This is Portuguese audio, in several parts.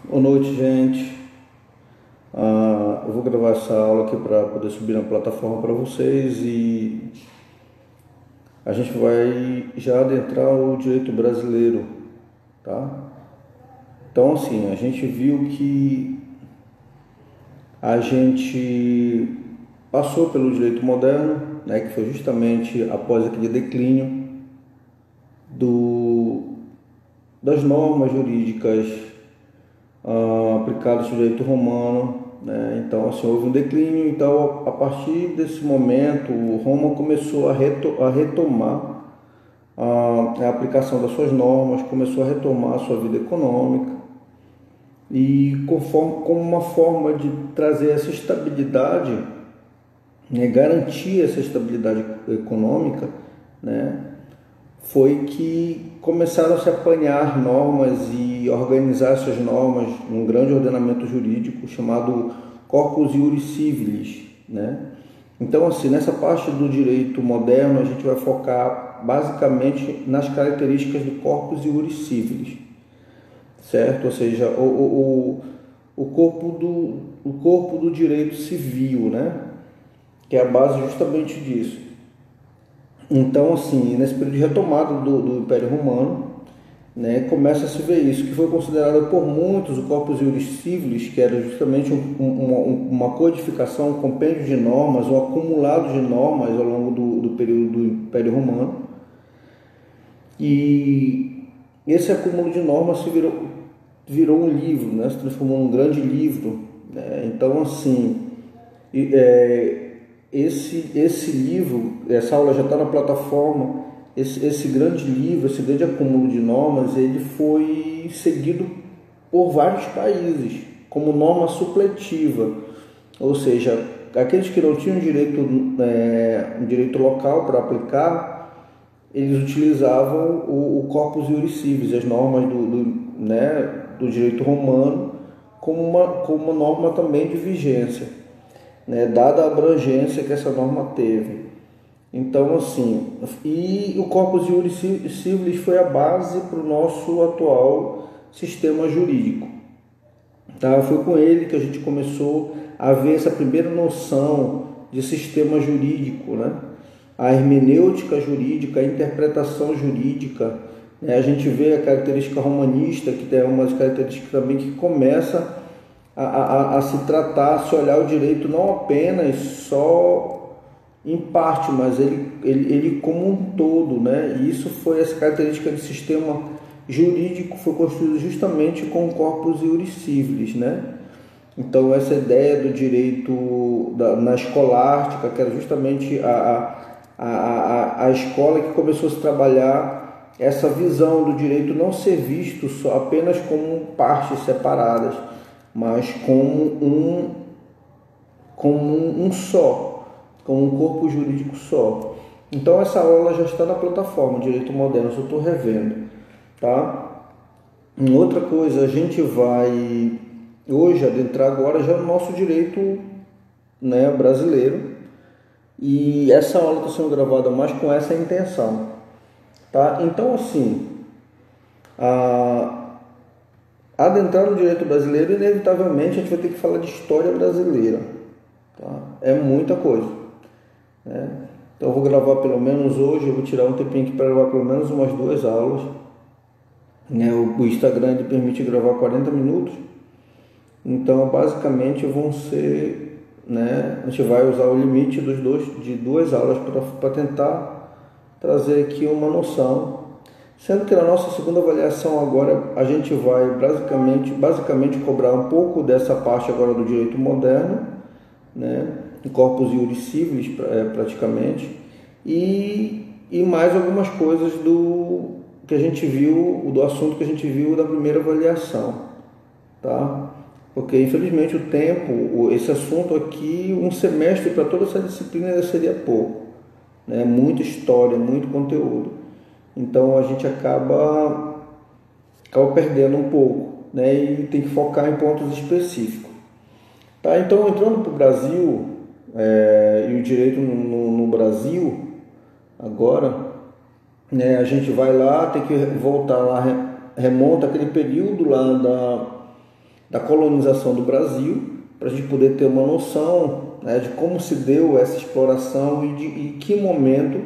Boa noite, gente. Eu vou gravar essa aula aqui para poder subir na plataforma para vocês e a gente vai já adentrar o direito brasileiro, tá? Então, assim, a gente viu que a gente passou pelo direito moderno, né, que foi justamente após aquele declínio das normas jurídicas aplicadas no direito romano, né? Então, assim, houve um declínio. Então, a partir desse momento, Roma começou a retomar a aplicação das suas normas, começou a retomar a sua vida econômica e como uma forma de trazer essa estabilidade, né, garantir essa estabilidade econômica, né, foi que começaram a se apanhar normas e organizar essas normas num grande ordenamento jurídico chamado Corpus Iuris Civilis, né? Então, assim, nessa parte do direito moderno, a gente vai focar basicamente nas características do Corpus Iuris Civilis, certo? Ou seja, o corpo do direito civil, né? Que é a base justamente disso. Então, assim, nesse período de retomada do Império Romano, né, começa a se ver isso, que foi considerado por muitos o Corpus Iuris Civilis, que era justamente uma codificação, um compêndio de normas, um acumulado de normas ao longo do período do Império Romano. E esse acúmulo de normas virou um livro, né, se transformou num grande livro, né? Então, assim, esse livro, essa aula já está na plataforma. Esse grande livro, esse grande acúmulo de normas, ele foi seguido por vários países como norma supletiva, ou seja, aqueles que não tinham direito local para aplicar, eles utilizavam o Corpus Iuris Civilis, as normas do direito romano, como uma norma também de vigência, né, dada a abrangência que essa norma teve. Então, assim, e o Corpus Iuris Civilis foi a base para o nosso atual sistema jurídico, tá? Foi com ele que a gente começou a ver essa primeira noção de sistema jurídico, né? A hermenêutica jurídica, a interpretação jurídica, né? A gente vê a característica romanista, que tem umas características também que começa a se tratar, a se olhar o direito não apenas só em parte, mas ele como um todo, né? E isso foi essa característica de sistema jurídico, foi construído justamente com o Corpus Iuris Civilis, né? Então, essa ideia do direito na escolástica, que era justamente a escola que começou a se trabalhar essa visão do direito não ser visto só apenas como partes separadas, mas como um só, como um corpo jurídico só. Então, essa aula já está na plataforma Direito Moderno, eu só estou revendo, tá? Outra coisa, a gente vai hoje adentrar agora já no nosso direito, né, brasileiro, e essa aula está sendo gravada mais com essa intenção, tá? Então, assim, adentrar no direito brasileiro, inevitavelmente a gente vai ter que falar de história brasileira, tá? É muita coisa, né? Então eu vou gravar pelo menos hoje, eu vou tirar um tempinho aqui para gravar pelo menos umas 2 aulas, né? O Instagram ele permite gravar 40 minutos, então basicamente vão ser, né, a gente vai usar o limite de 2 aulas para tentar trazer aqui uma noção, sendo que na nossa segunda avaliação agora a gente vai basicamente cobrar um pouco dessa parte agora do direito moderno, né, do Corpus Iuris Civilis praticamente, e mais algumas coisas do que a gente viu, do assunto que a gente viu da primeira avaliação, tá? Porque infelizmente o tempo, esse assunto aqui, um semestre para toda essa disciplina seria pouco, né? Muita história, muito conteúdo, então a gente acaba perdendo um pouco, né? E tem que focar em pontos específicos. Tá, então, entrando para o Brasil, e o direito no Brasil, agora, né, a gente vai lá, tem que voltar lá, remonta aquele período lá da colonização do Brasil, para a gente poder ter uma noção, né, de como se deu essa exploração e de que momento,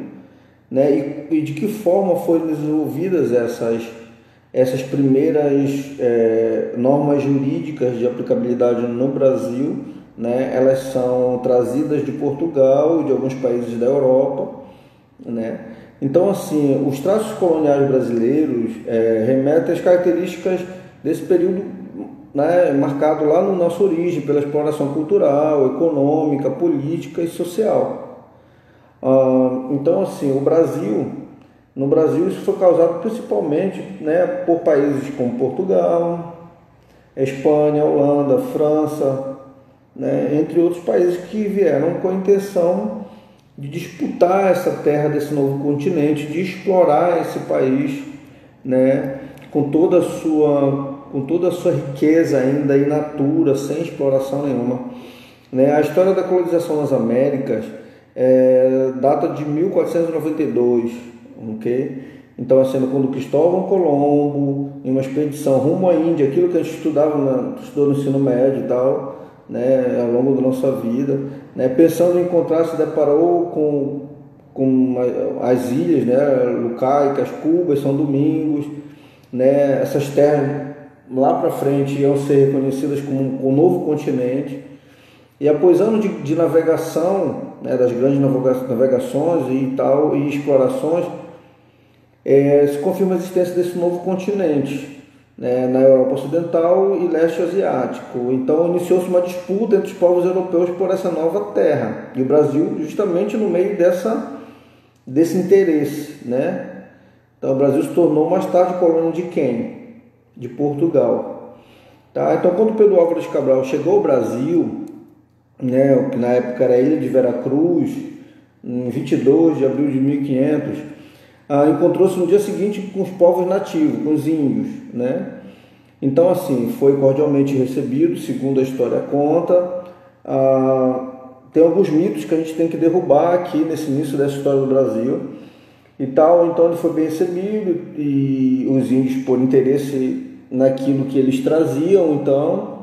né, e de que forma foram desenvolvidas essas primeiras normas jurídicas de aplicabilidade no Brasil, né? Elas são trazidas de Portugal e de alguns países da Europa, né? Então, assim, os traços coloniais brasileiros remetem às características desse período, né, marcado lá na nossa origem pela exploração cultural, econômica, política e social. Então, assim, no Brasil isso foi causado principalmente, né, por países como Portugal, Espanha, Holanda, França, né, entre outros países que vieram com a intenção de disputar essa terra desse novo continente, de explorar esse país, né, com toda a sua riqueza ainda in natura, sem exploração nenhuma, né. A história da colonização nas Américas data de 1492, ok? Então, assim, quando Cristóvão Colombo, em uma expedição rumo à Índia, aquilo que a gente estudou no ensino médio e tal, né, ao longo da nossa vida, né, pensando em encontrar, se deparou com as ilhas, né, Lucaicas, Cuba e São Domingos, né, essas terras lá para frente iam ser reconhecidas como um novo continente. E após anos de navegação, né, das grandes navegações e tal, e explorações, se confirma a existência desse novo continente, né, na Europa Ocidental e Leste Asiático. Então iniciou-se uma disputa entre os povos europeus por essa nova terra, e o Brasil justamente no meio desse interesse, né? Então o Brasil se tornou mais tarde colônia de quem? De Portugal. Tá? Então quando Pedro Álvares de Cabral chegou ao Brasil, né, que na época era a ilha de Veracruz, em 22 de abril de 1500, encontrou-se no dia seguinte com os povos nativos, com os índios, né? Então, assim, foi cordialmente recebido, segundo a história conta. Tem alguns mitos que a gente tem que derrubar aqui nesse início dessa história do Brasil e tal. Então ele foi bem recebido, e os índios, por interesse naquilo que eles traziam, então,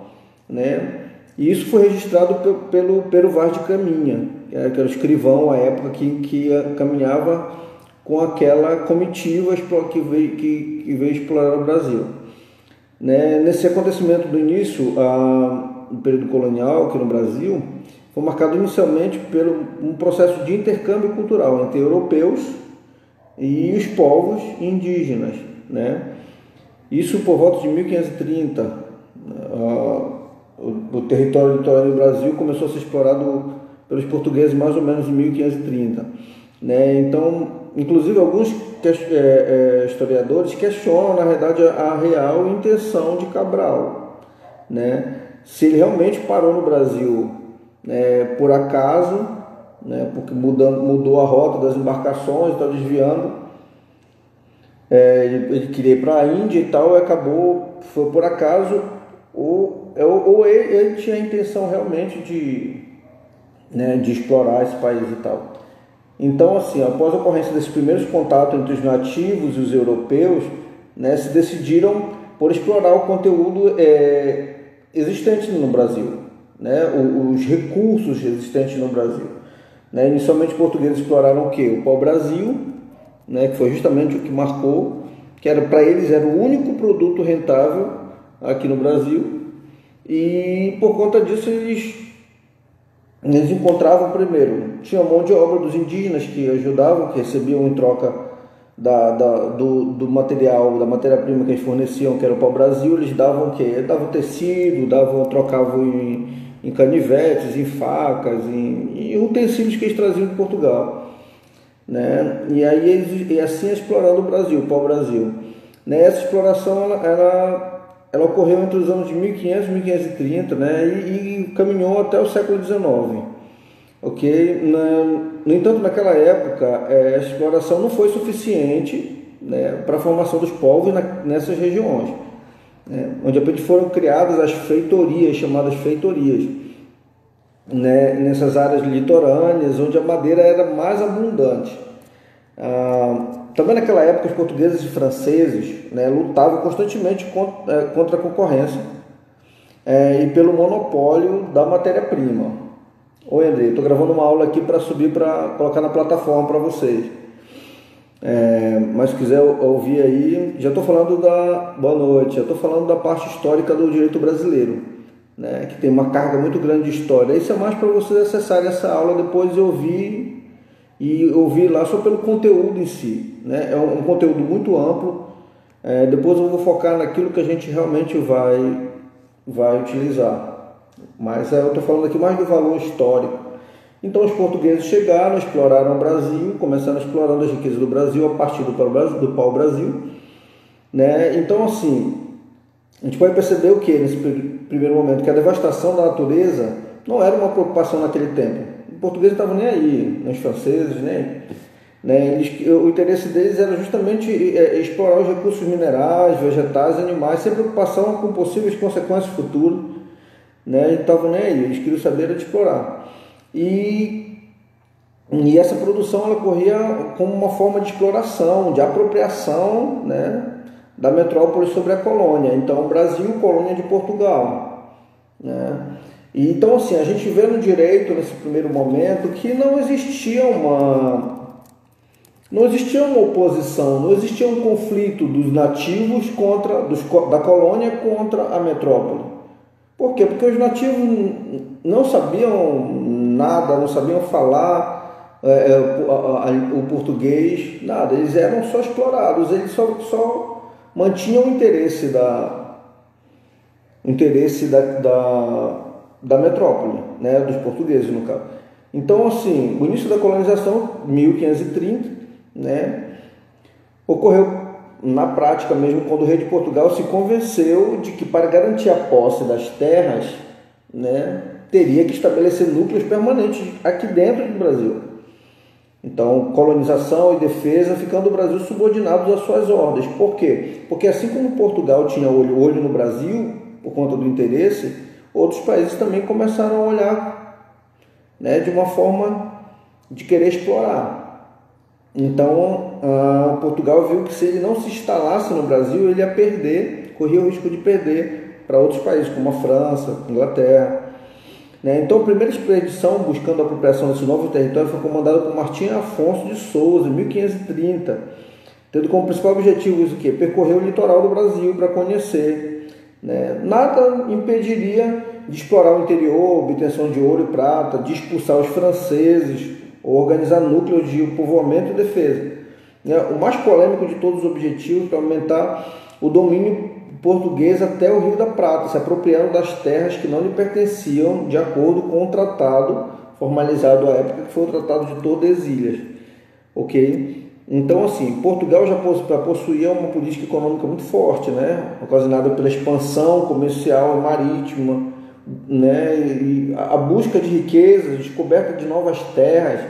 né? E isso foi registrado pelo Pero Vaz de Caminha, que era o escrivão à época que caminhava com aquela comitiva que veio explorar o Brasil. Né? Nesse acontecimento do início do período colonial aqui no Brasil, foi marcado inicialmente por um processo de intercâmbio cultural entre europeus e os povos indígenas. Né? Isso por volta de 1530. O território litorâneo do Brasil começou a ser explorado pelos portugueses mais ou menos em 1530. Né? Então, inclusive alguns historiadores questionam, na verdade, a real intenção de Cabral, né? Se ele realmente parou no Brasil, né, por acaso, né, porque mudou a rota das embarcações, está desviando, ele queria ir para a Índia e tal, e acabou, foi por acaso, ou ele tinha a intenção realmente de explorar esse país e tal. Então, assim, após a ocorrência desses primeiros contatos entre os nativos e os europeus, né, se decidiram por explorar o conteúdo existente no Brasil, né, os recursos existentes no Brasil. Né. Inicialmente, os portugueses exploraram o quê? O pau-brasil, né, que foi justamente o que marcou, que para eles era o único produto rentável aqui no Brasil, e por conta disso eles encontravam primeiro, tinha mão de obra dos indígenas que ajudavam, que recebiam em troca do material, da matéria-prima que eles forneciam, que era o pau-brasil. Eles davam o quê? Davam tecido, trocavam em canivetes, em facas, em utensílios que eles traziam de Portugal, né? E aí assim explorando o Brasil, o pau-brasil. Essa exploração ela ocorreu entre os anos de 1500 e 1530, né, e caminhou até o século XIX. Ok? No entanto, naquela época, a exploração não foi suficiente, né, para a formação dos povos nessas regiões, né, onde apenas foram criadas as feitorias, chamadas feitorias, né, nessas áreas litorâneas, onde a madeira era mais abundante. Também naquela época os portugueses e franceses, né, lutavam constantemente contra a concorrência, e pelo monopólio da matéria-prima. Oi, Andrei, estou gravando uma aula aqui para subir, para colocar na plataforma para vocês. Mas se quiser ouvir aí, já estou falando boa noite, já estou falando da parte histórica do direito brasileiro, né, que tem uma carga muito grande de história. Isso é mais para vocês acessarem essa aula depois e ouvir lá só pelo conteúdo em si, né? É um conteúdo muito amplo. Depois eu vou focar naquilo que a gente realmente vai utilizar, mas eu estou falando aqui mais do valor histórico. Então os portugueses chegaram, exploraram o Brasil, começaram explorando as riquezas do Brasil a partir do pau-brasil, né? Então assim, a gente pode perceber o que nesse primeiro momento? Que a devastação da natureza não era uma preocupação naquele tempo. Os portugueses não estavam nem aí, os franceses, né? O interesse deles era justamente explorar os recursos minerais, vegetais, animais, sem preocupação com possíveis consequências futuras, né? Eles estavam nem aí, eles queriam saber de explorar. E essa produção ela ocorria como uma forma de exploração, de apropriação, né, da metrópole sobre a colônia. Então, Brasil, colônia de Portugal, né? E, então, assim, a gente vê no direito, nesse primeiro momento, que não existia uma oposição, não existia um conflito dos nativos da colônia contra a metrópole. Por quê? Porque os nativos não sabiam nada, não sabiam falar o português, nada. Eles eram só explorados, eles só mantinham o interesse da metrópole, né, dos portugueses, no caso. Então, assim, o início da colonização, 1530, né, ocorreu na prática mesmo quando o rei de Portugal se convenceu de que para garantir a posse das terras, né, teria que estabelecer núcleos permanentes aqui dentro do Brasil. Então, colonização e defesa, ficando o Brasil subordinados às suas ordens. Por quê? Porque assim como Portugal tinha olho no Brasil, por conta do interesse, outros países também começaram a olhar, né, de uma forma de querer explorar. Então, Portugal viu que se ele não se instalasse no Brasil, ele ia perder, corria o risco de perder para outros países, como a França, a Inglaterra, né? Então, a primeira expedição buscando a apropriação desse novo território foi comandada por Martim Afonso de Souza, em 1530, tendo como principal objetivo isso aqui, percorrer o litoral do Brasil para conhecer, né? Nada impediria de explorar o interior, obtenção de ouro e prata, de expulsar os franceses, ou organizar núcleos de povoamento e defesa. O mais polêmico de todos os objetivos é aumentar o domínio português até o Rio da Prata, se apropriando das terras que não lhe pertenciam, de acordo com o tratado formalizado à época, que foi o Tratado de Tordesilhas. Ok? Então, assim, Portugal já possuía uma política econômica muito forte, né, ocasionada pela expansão comercial e marítima, né, e a busca de riquezas, descoberta de novas terras,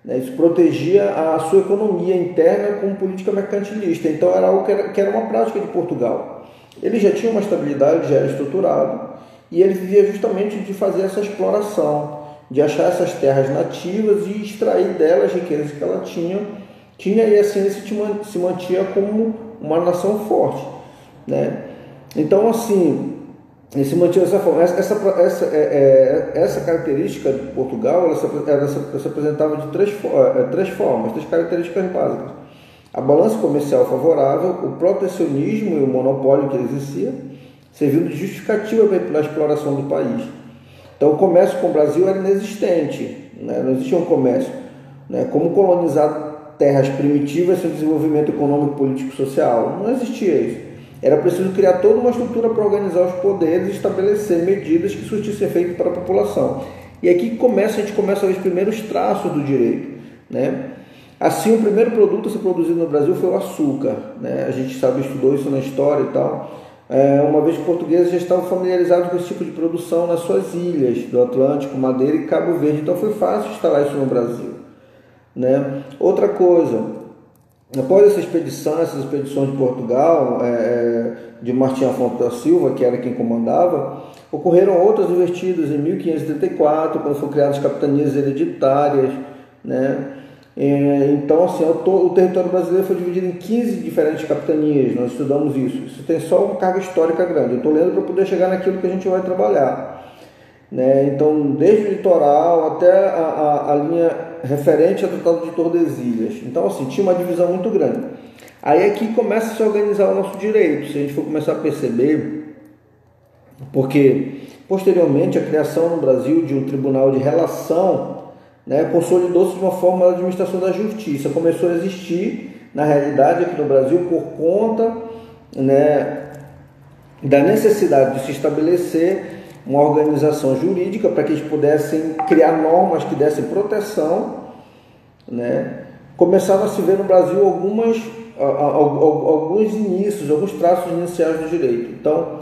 né, isso protegia a sua economia interna com política mercantilista. Então era algo que era uma prática de Portugal. Ele já tinha uma estabilidade, já era estruturado, e ele vivia justamente de fazer essa exploração, de achar essas terras nativas e extrair delas riquezas que ela tinha, e assim ele se mantinha como uma nação forte, né? Então, assim, ele se mantinha dessa forma. Essa característica de Portugal, ela se apresentava de três formas, três características básicas: a balança comercial favorável, o protecionismo e o monopólio que exercia, servindo de justificativa para a exploração do país. Então, o comércio com o Brasil era inexistente, né? Não existia um comércio, né? Como colonizar terras primitivas sem desenvolvimento econômico, político e social? Não existia isso. Era preciso criar toda uma estrutura para organizar os poderes e estabelecer medidas que surtissem efeito para a população. E aqui a gente começa a ver os primeiros traços do direito, né? Assim, o primeiro produto a ser produzido no Brasil foi o açúcar, né? A gente estudou isso na história e tal. Uma vez que os portugueses já estavam familiarizados com esse tipo de produção nas suas ilhas do Atlântico, Madeira e Cabo Verde. Então foi fácil instalar isso no Brasil, né? Outra coisa, após essas expedições de Portugal, de Martim Afonso da Silva, que era quem comandava, ocorreram outras investidas em 1534, quando foram criadas capitanias hereditárias, né? Então, assim, o território brasileiro foi dividido em 15 diferentes capitanias, nós estudamos isso. Isso tem só uma carga histórica grande. Eu estou lendo para poder chegar naquilo que a gente vai trabalhar, né? Então, desde o litoral até a linha referente ao Tratado de Tordesilhas. Então, assim, tinha uma divisão muito grande. Aí é que começa a se organizar o nosso direito, se a gente for começar a perceber, porque posteriormente a criação no Brasil de um tribunal de relação, né, consolidou-se de uma forma a administração da justiça. Começou a existir, na realidade, aqui no Brasil, por conta, né, da necessidade de se estabelecer uma organização jurídica para que eles pudessem criar normas que dessem proteção, né. Começaram a se ver no Brasil alguns inícios, alguns traços iniciais do direito. Então,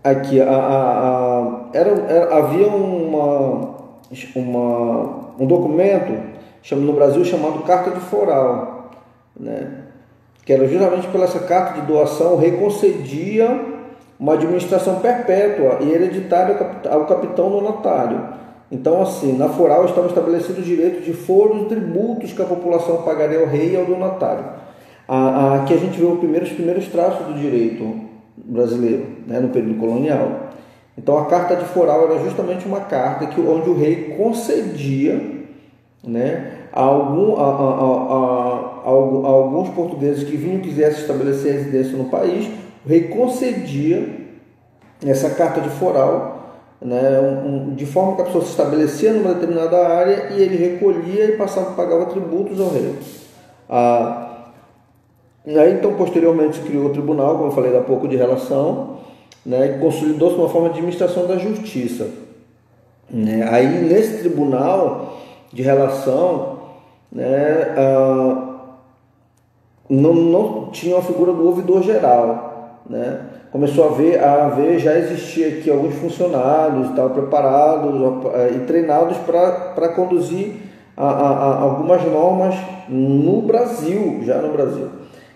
aqui havia um documento no Brasil chamado Carta de Foral, né? Que era justamente pela essa carta de doação, o rei concedia uma administração perpétua e hereditária ao capitão nonatário. Então, assim, na foral estava estabelecido o direito de foro e tributos que a população pagaria ao rei e ao donatário. Aqui a gente vê os primeiros traços do direito brasileiro, né, no período colonial. Então, a carta de foral era justamente uma carta onde o rei concedia, né, a alguns portugueses que vinham e quisessem estabelecer residência no país, o rei concedia essa carta de foral, né, de forma que a pessoa se estabelecia numa determinada área e ele recolhia e pagava tributos ao rei. E aí, então, posteriormente se criou o tribunal, como eu falei há pouco, de relação, né, e consolidou-se uma forma de administração da justiça, né. Aí, nesse tribunal de relação, né, não tinha a figura do ouvidor geral, né. Começou a haver, já existia aqui alguns funcionários preparados e treinados para conduzir algumas normas no Brasil, já no Brasil.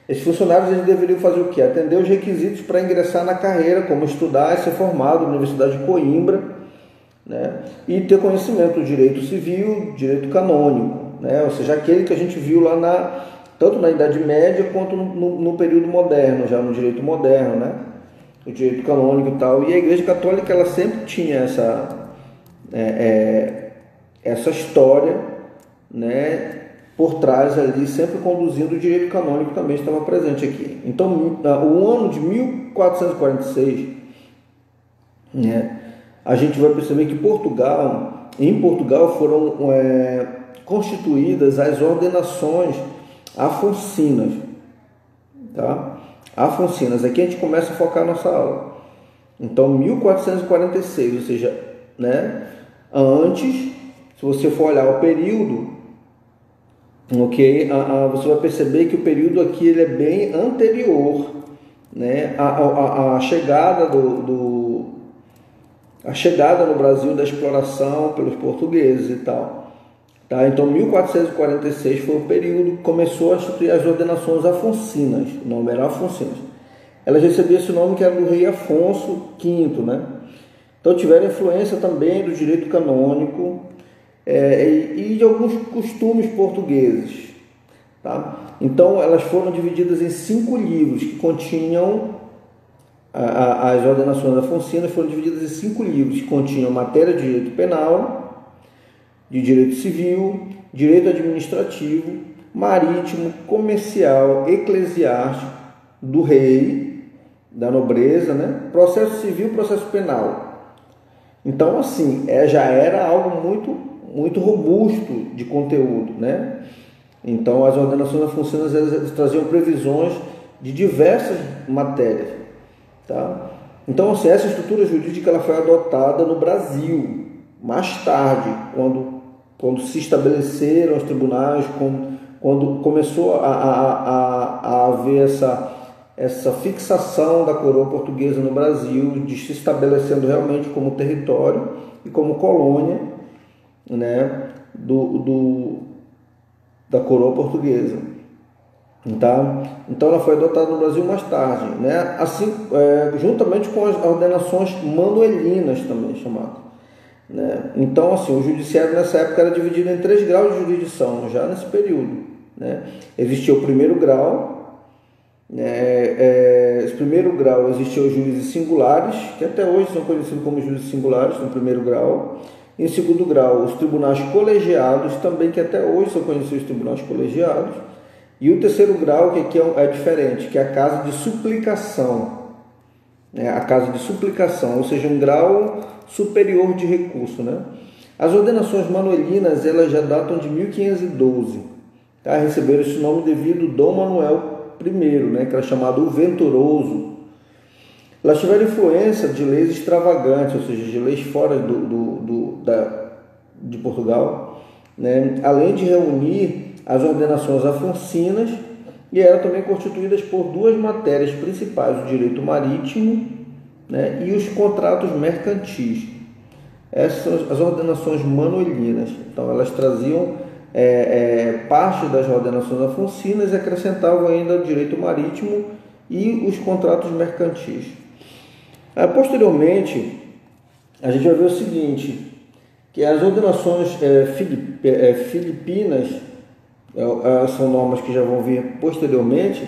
Esses funcionários eles deveriam fazer o quê? Atender os requisitos para ingressar na carreira, como estudar e ser formado na Universidade de Coimbra, né? E ter conhecimento do direito civil, direito canônico, né? Ou seja, aquele que a gente viu lá tanto na Idade Média quanto no período moderno, já no direito moderno, né? O direito canônico e tal. E a Igreja Católica ela sempre tinha essa história, né, por trás ali, sempre conduzindo o direito canônico também estava presente aqui. Então, o ano de 1446, né, a gente vai perceber que em Portugal foram constituídas as ordenações afoncinas, tá? Afoncinas, aqui a gente começa a focar a nossa aula. Então, 1446, ou seja, né, antes, se você for olhar o período, ok, você vai perceber que o período aqui ele é bem anterior, né, a chegada a chegada no Brasil da exploração pelos portugueses e tal. Tá? Então, 1446 foi o período que começou a instituir as ordenações afoncinas. O nome era Afoncinas. Elas recebiam esse nome que era do rei Afonso V, né? Então, tiveram influência também do direito canônico e de alguns costumes portugueses. Tá? Então, elas foram divididas em 5 livros que continham as ordenações afoncinas foram divididas em 5 livros que continham matéria de direito penal, de direito civil, direito administrativo, marítimo, comercial, eclesiástico, do rei, da nobreza, né? Processo civil, processo penal. Então, assim, já era algo muito, muito robusto de conteúdo, né? Então, as ordenações afoncinas elas traziam previsões de diversas matérias, tá? Então, assim, essa estrutura jurídica ela foi adotada no Brasil mais tarde, quando se estabeleceram os tribunais, quando começou a haver essa fixação da coroa portuguesa no Brasil, de se estabelecendo realmente como território e como colônia, né, da coroa portuguesa. Tá? Então ela foi adotada no Brasil mais tarde, né? Assim, juntamente com as ordenações manuelinas também chamadas. né? Então, assim, o judiciário nessa época era dividido em 3 graus de jurisdição, já nesse período, né? Existia o primeiro grau, né? Esse primeiro grau existia os juízes singulares, que até hoje são conhecidos como juízes singulares no primeiro grau. Em segundo grau, os tribunais colegiados, também que até hoje são conhecidos os tribunais colegiados. E o terceiro grau, que aqui é diferente, que é a casa de suplicação, né? A casa de suplicação, ou seja, um grau superior de recurso, né? As ordenações manuelinas, elas já datam de 1512, tá? Receberam esse nome devido a Dom Manuel I, né? Que era chamado o Venturoso. Elas tiveram influência de leis extravagantes, ou seja, de leis fora de Portugal, né? Além de reunir as ordenações afoncinas, e eram também constituídas por 2 matérias principais, o direito marítimo, né? E os contratos mercantis. Essas são as ordenações manuelinas. Então, elas traziam parte das ordenações afoncinas e acrescentavam ainda o direito marítimo e os contratos mercantis. Posteriormente, a gente vai ver o seguinte, que as ordenações filipinas, são normas que já vão vir posteriormente,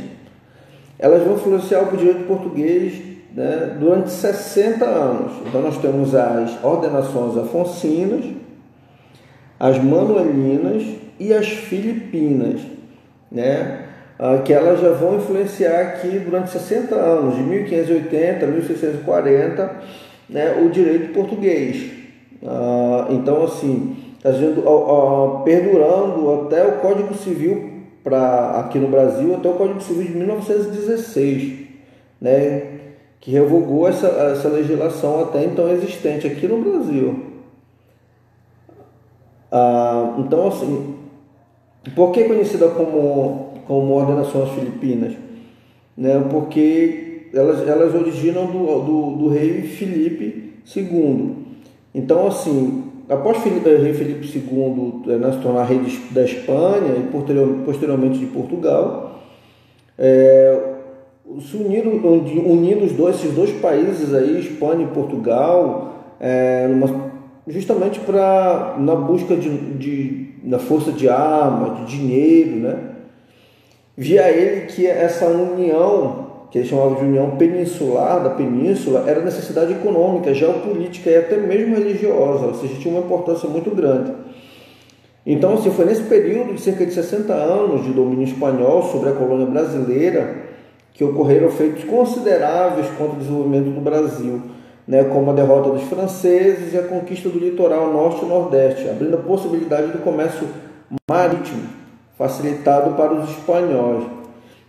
elas vão influenciar o direito português, né, durante 60 anos. Então, nós temos as ordenações afoncinas, as manuelinas e as filipinas, né? Que elas já vão influenciar aqui durante 60 anos, de 1580 a 1640, né, o direito português. Então, assim, está perdurando até o Código Civil, aqui no Brasil, até o Código Civil de 1916, né, que revogou essa legislação até então existente aqui no Brasil. Então, assim, por que conhecida como ordenações filipinas? Né? Porque elas originam do rei Filipe II. Então, assim, após o rei Filipe II se tornar rei da Espanha e posteriormente de Portugal, unindo esses dois países aí, Espanha e Portugal, justamente na busca da força de armas, de dinheiro, né? Via ele que essa união, que ele chamava de união peninsular, da península, era necessidade econômica, geopolítica e até mesmo religiosa, ou seja, tinha uma importância muito grande. Então, assim, foi nesse período de cerca de 60 anos de domínio espanhol sobre a colônia brasileira que ocorreram feitos consideráveis contra o desenvolvimento do Brasil, né, como a derrota dos franceses e a conquista do litoral norte e nordeste, abrindo a possibilidade do comércio marítimo, facilitado para os espanhóis,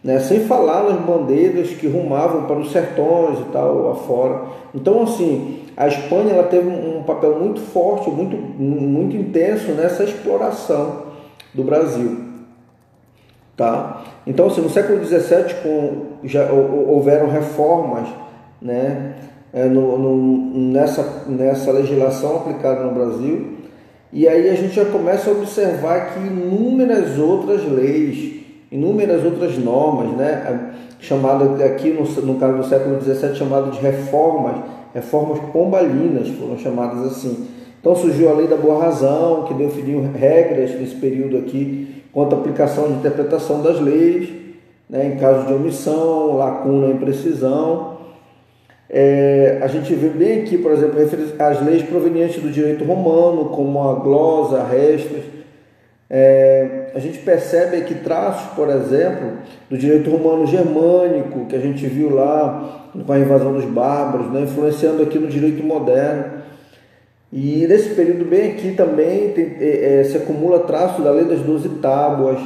né, sem falar nas bandeiras que rumavam para os sertões e tal, afora. Então, assim, a Espanha ela teve um papel muito forte, muito intenso nessa exploração do Brasil. Tá? Então, assim, no século XVII já houveram reformas, né, nessa legislação aplicada no Brasil, e aí a gente já começa a observar que inúmeras outras leis, inúmeras outras normas, né, chamadas aqui no caso do século XVII, chamado de reformas pombalinas, foram chamadas assim. Então surgiu a lei da boa razão, que definiu regras nesse período aqui quanto à aplicação e interpretação das leis, né, em caso de omissão, lacuna, imprecisão. A gente vê bem aqui, por exemplo, as leis provenientes do direito romano, como a glosa, restas. A gente percebe aqui traços, por exemplo, do direito romano germânico, que a gente viu lá com a invasão dos bárbaros, né, influenciando aqui no direito moderno. E nesse período bem aqui também se acumula traço da lei das 12 tábuas.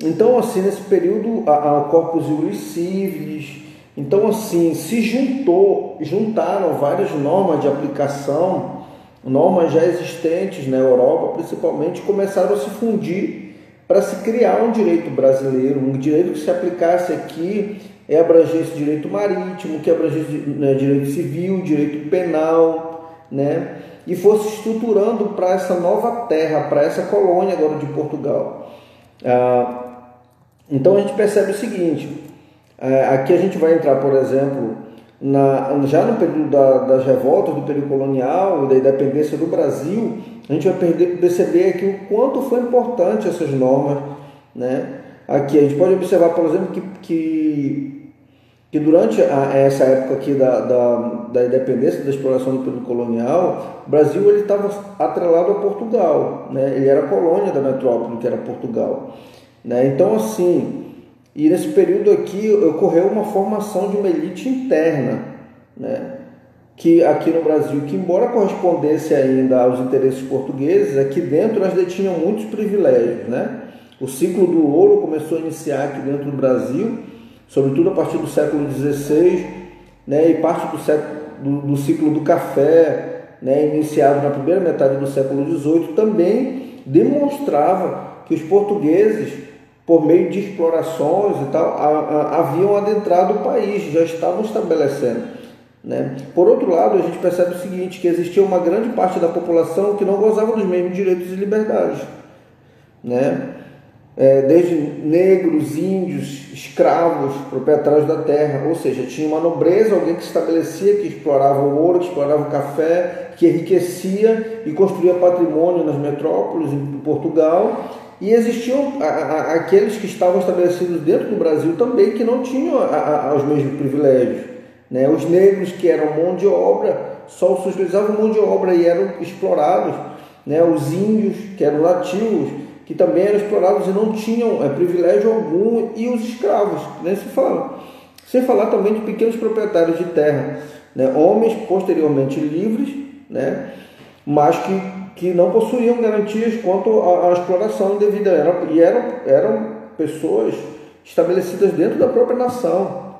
Então, assim, nesse período, a Corpus Iuris Civilis. Então, assim, juntaram várias normas de aplicação, normas já existentes na Europa, principalmente, começaram a se fundir para se criar um direito brasileiro, um direito que se aplicasse aqui, abrangesse direito marítimo, que abrangesse, né, direito civil, direito penal, né, e fosse estruturando para essa nova terra, para essa colônia agora de Portugal. Então a gente percebe o seguinte, aqui a gente vai entrar, por exemplo, já no período das revoltas do período colonial e da independência do Brasil, a gente vai perceber aqui o quanto foi importante essas normas, né? Aqui a gente pode observar, por exemplo, que durante essa época aqui da independência, da exploração do período colonial, o Brasil ele estava atrelado a Portugal, né? Ele era colônia da metrópole, que era Portugal, né? Então, assim, e nesse período aqui ocorreu uma formação de uma elite interna, né? Que aqui no Brasil, que embora correspondesse ainda aos interesses portugueses, aqui dentro elas detinham muitos privilégios, né? O ciclo do ouro começou a iniciar aqui dentro do Brasil, sobretudo a partir do século XVI, né? E parte do ciclo do café, né? Iniciado na primeira metade do século XVIII, também demonstrava que os portugueses, por meio de explorações e tal, haviam adentrado o país, já estavam estabelecendo, né? Por outro lado, a gente percebe o seguinte, que existia uma grande parte da população que não gozava dos mesmos direitos e liberdades, né? Desde negros, índios, escravos, proprietários da terra, ou seja, tinha uma nobreza, alguém que se estabelecia, que explorava o ouro, que explorava o café, que enriquecia e construía patrimônio nas metrópoles em Portugal, e existiam aqueles que estavam estabelecidos dentro do Brasil também, que não tinham os mesmos privilégios, né? Os negros, que eram mão de obra, só se utilizavam mão de obra e eram explorados, né? Os índios, que eram nativos, que também eram explorados e não tinham privilégio algum, e os escravos, né? Sem falar também de pequenos proprietários de terra, né? Homens posteriormente livres, né? Mas que não possuíam garantias quanto à exploração indevida, eram pessoas estabelecidas dentro da própria nação,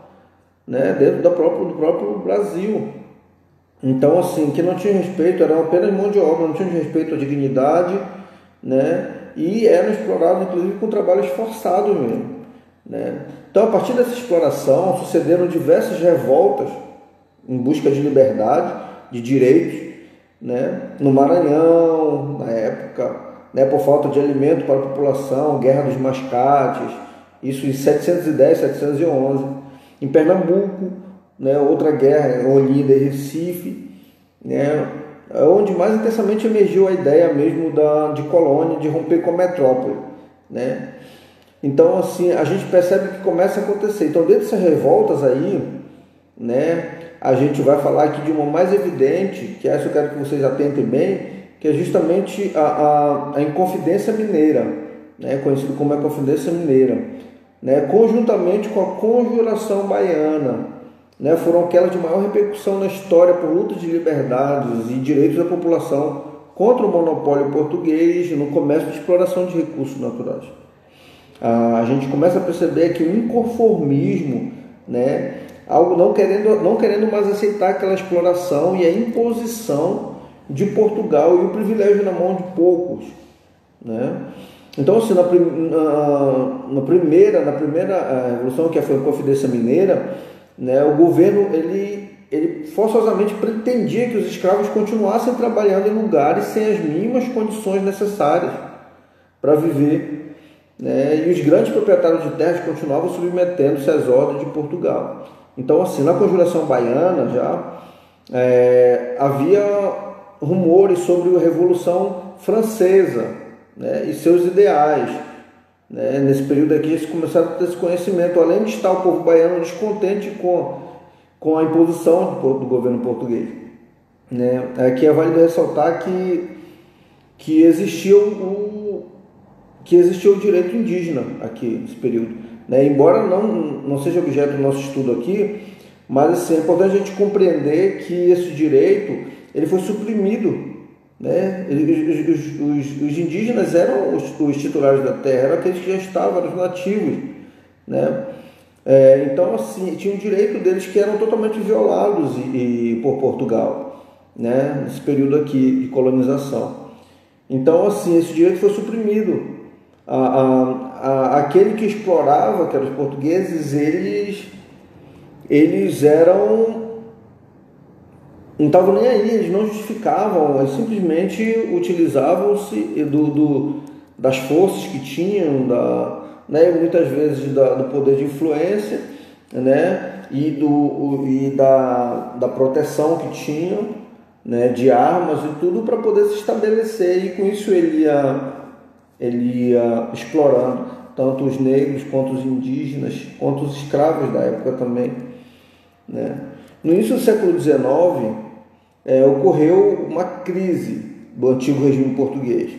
né? Dentro do próprio Brasil. Então, assim, que não tinham respeito, eram apenas mão de obra, não tinham respeito à dignidade, né? E eram explorados, inclusive, com trabalhos forçados mesmo, né? Então, a partir dessa exploração, sucederam diversas revoltas em busca de liberdade, de direitos, né? No Maranhão, na época, né? Por falta de alimento para a população, Guerra dos Mascates, isso em 710, 711. Em Pernambuco, né? Outra guerra, Olinda e Recife, né? Onde mais intensamente emergiu a ideia mesmo de colônia, de romper com a metrópole, né? Então, assim, a gente percebe que começa a acontecer. Então, dentro dessas revoltas aí, né, a gente vai falar aqui de uma mais evidente, que essa eu quero que vocês atentem bem, que é justamente a Inconfidência Mineira, né, conhecido como a Inconfidência Mineira, né, conjuntamente com a Conjuração Baiana, né, foram aquelas de maior repercussão na história por lutas de liberdades e direitos da população contra o monopólio português no comércio de exploração de recursos naturais. A gente começa a perceber que o inconformismo, né, algo não querendo mais aceitar aquela exploração e a imposição de Portugal e o privilégio na mão de poucos, né? Então, assim, na primeira revolução, que foi a Inconfidência Mineira, né, o governo ele forçosamente pretendia que os escravos continuassem trabalhando em lugares sem as mínimas condições necessárias para viver, né, e os grandes proprietários de terras continuavam submetendo-se às ordens de Portugal. Então, assim, na Conjuração Baiana já havia rumores sobre a Revolução Francesa, né, e seus ideais. Né? Nesse período aqui eles começaram a ter esse conhecimento, além de estar o povo baiano descontente com a imposição do governo português. Né? Aqui é válido ressaltar que existia o direito indígena aqui nesse período. Né? Embora não seja objeto do nosso estudo aqui, mas assim, é importante a gente compreender que esse direito ele foi suprimido. Né? Os indígenas eram os titulares da terra, eram aqueles que já estavam, eram os nativos, né? Então, assim, tinha o direito deles que eram totalmente violados por Portugal, né? Nesse período aqui de colonização. Então, assim, esse direito foi suprimido. Aquele que explorava, que eram os portugueses, eles não estavam nem aí, eles não justificavam, eles simplesmente utilizavam-se das forças que tinham, né, muitas vezes do poder de influência, né, e da proteção que tinham, né, de armas e tudo, para poder se estabelecer, e com isso ele ia explorando tanto os negros quanto os indígenas, quanto os escravos da época também, né. No início do século XIX, ocorreu uma crise do antigo regime português,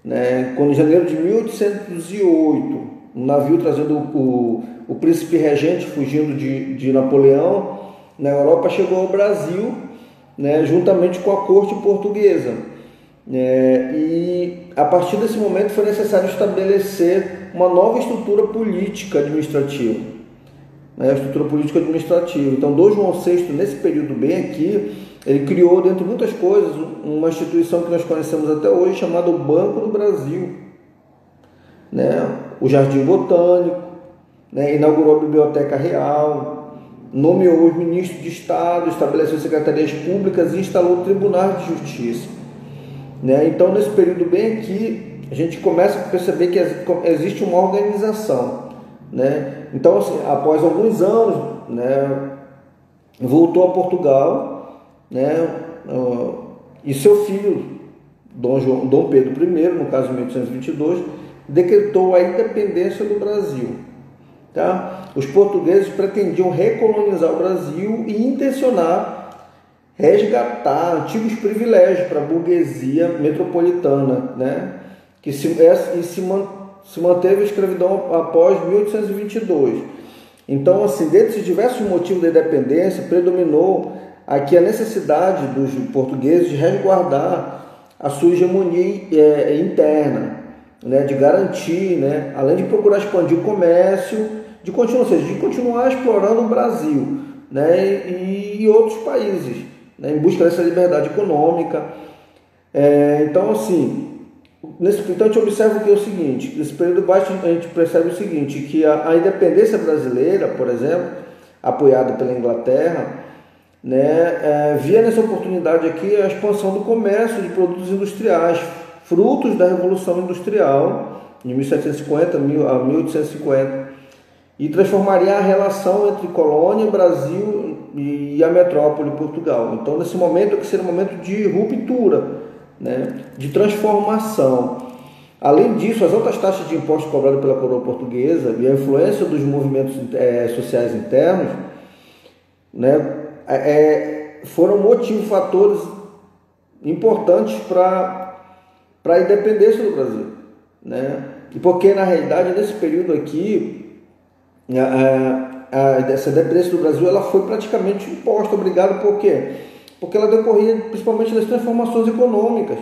né, quando em janeiro de 1808, um navio trazendo o príncipe regente fugindo de Napoleão na Europa chegou ao Brasil, né, juntamente com a corte portuguesa, e a partir desse momento foi necessário estabelecer uma nova estrutura política administrativa, né, a estrutura política administrativa. Então, Dom João VI, nesse período bem aqui, ele criou, dentre muitas coisas, uma instituição que nós conhecemos até hoje, chamada o Banco do Brasil, né, o Jardim Botânico, né, inaugurou a Biblioteca Real, nomeou os ministros de Estado, estabeleceu secretarias públicas e instalou tribunais de justiça, né. Então, nesse período bem aqui, a gente começa a perceber que existe uma organização, né. Então, assim, após alguns anos, né, voltou a Portugal, né, e seu filho, Dom Pedro I, no caso de 1822, decretou a independência do Brasil. Tá? Os portugueses pretendiam recolonizar o Brasil e intencionar resgatar antigos privilégios para a burguesia metropolitana, né? Que se manteve a escravidão após 1822. Então, assim, dentre os diversos motivos da independência, predominou aqui a necessidade dos portugueses de resguardar a sua hegemonia interna, né, de garantir, né, além de procurar expandir o comércio, de continuar explorando o Brasil, né, e outros países, né, em busca dessa liberdade econômica. Então, assim, então a gente observa que é o seguinte, nesse período baixo a gente percebe o seguinte, que a independência brasileira, por exemplo, apoiada pela Inglaterra, né, via nessa oportunidade aqui a expansão do comércio de produtos industriais, frutos da Revolução Industrial, de 1750 a 1850, e transformaria a relação entre colônia, Brasil e a metrópole Portugal. Então, nesse momento, que seria um momento de ruptura, né, de transformação. Além disso, as altas taxas de impostos cobradas pela coroa portuguesa e a influência dos movimentos sociais internos, né, foram fatores importantes para a independência do Brasil, né? E porque, na realidade, nesse período aqui, essa independência do Brasil ela foi praticamente imposta, obrigada. Por quê? Porque ela decorria principalmente das transformações econômicas,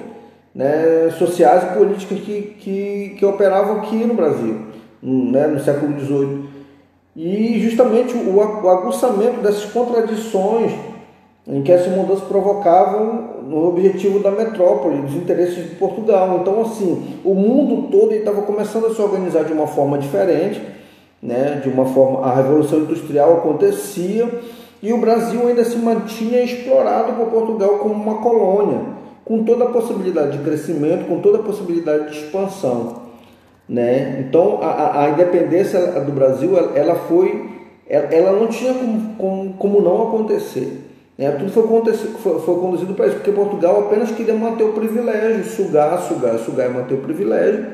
né, sociais e políticas que operavam aqui no Brasil, né, no século XVIII. E justamente o aguçamento dessas contradições em que essas mudanças provocavam no objetivo da metrópole, dos interesses de Portugal. Então, assim, o mundo todo estava começando a se organizar de uma forma diferente, né? De uma forma, a Revolução Industrial acontecia e o Brasil ainda se mantinha explorado por Portugal como uma colônia, com toda a possibilidade de crescimento, com toda a possibilidade de expansão, né? Então, a independência do Brasil, ela não tinha como não acontecer. Tudo foi conduzido para isso, porque Portugal apenas queria manter o privilégio, sugar e manter o privilégio,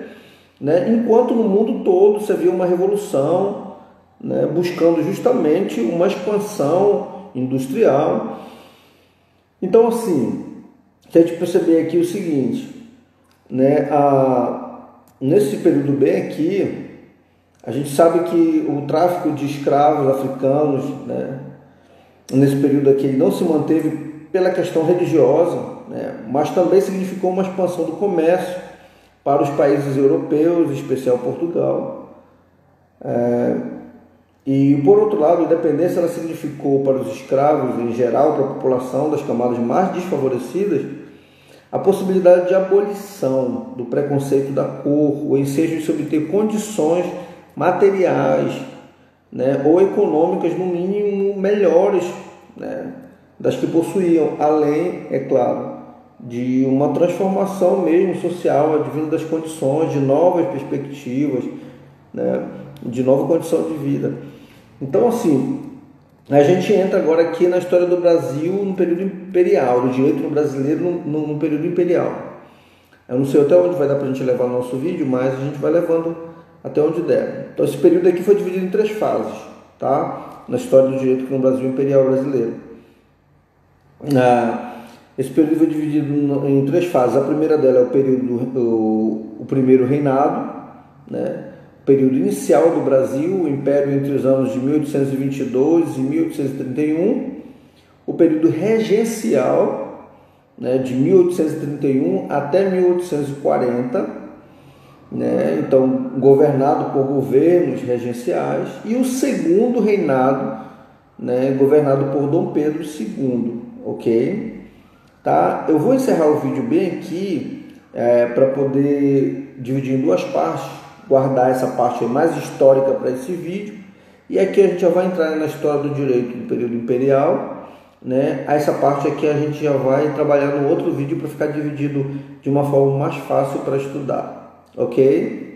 né? Enquanto no mundo todo você via uma revolução, né, buscando justamente uma expansão industrial. Então, assim, se a gente perceber aqui o seguinte, né, nesse período bem aqui, a gente sabe que o tráfico de escravos africanos, né, nesse período aqui, ele não se manteve pela questão religiosa, né, mas também significou uma expansão do comércio para os países europeus, em especial Portugal. E, por outro lado, a independência ela significou para os escravos, em geral, para a população das camadas mais desfavorecidas, a possibilidade de abolição do preconceito da cor, o ensejo de se obter condições materiais, né, ou econômicas, no mínimo, melhores, né, das que possuíam, além, é claro, de uma transformação mesmo social, advindo das condições, de novas perspectivas, né, de nova condição de vida. Então, assim, a gente entra agora aqui na história do Brasil no período imperial, do direito brasileiro no período imperial. Eu não sei até onde vai dar para a gente levar o nosso vídeo, mas a gente vai levando até onde der. Então, esse período aqui foi dividido em 3 fases, tá? Na história do direito aqui no Brasil imperial brasileiro. Esse período foi dividido em 3 fases. A primeira dela é o primeiro reinado, né? O período inicial do Brasil, o Império entre os anos de 1822 e 1831. O período regencial, né? De 1831 até 1840, né? Então, governado por governos regenciais. E o segundo reinado, né? Governado por Dom Pedro II, ok? Tá? Eu vou encerrar o vídeo bem aqui para poder dividir em 2 partes, guardar essa parte mais histórica para esse vídeo, e aqui a gente já vai entrar na história do direito do período imperial, né? Essa parte aqui a gente já vai trabalhar no outro vídeo para ficar dividido de uma forma mais fácil para estudar, ok?